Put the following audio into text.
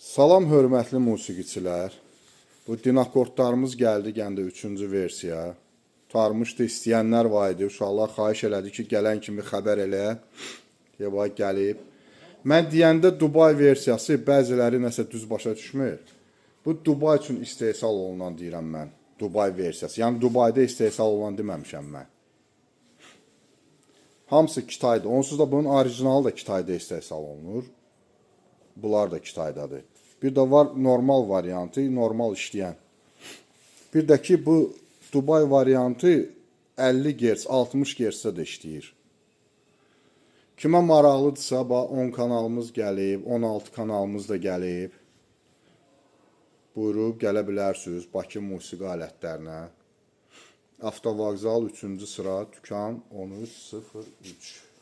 Salam hörmətli musiqiçilər. Bu dinakordlarımız gəldi, gəndə 3-cü versiya. Tutarmışdı, istəyənlər var idi. Uşaqlar xahiş elədi ki, gələn kimi xəbər elə. Deyə gəlib. Mən deyəndə Dubai versiyası bəziləri nəsə düz başa düşmür. Bu Dubai üçün istehsal olunan deyirəm mən. Dubai versiyası. Yəni Dubaidə istehsal olunan deməmişəm mən. Hamısı Kitayda. Onsuz da bunun orijinalı da Kitayda istehsal olunur. Bunlar da Kitaydadır. Bir də var normal variantı, normal işləyən. Bir də ki, bu Dubai variantı 50 Hz, 60 Hz-də də işləyir. Kimə maraqlıdırsa, 10 kanalımız gəlib, 16 kanalımız da gəlib. Buyurub gələ bilərsiniz Bakı musiqi alətlərinə. Avtovağzal 3-cü sıra, dükan 1303.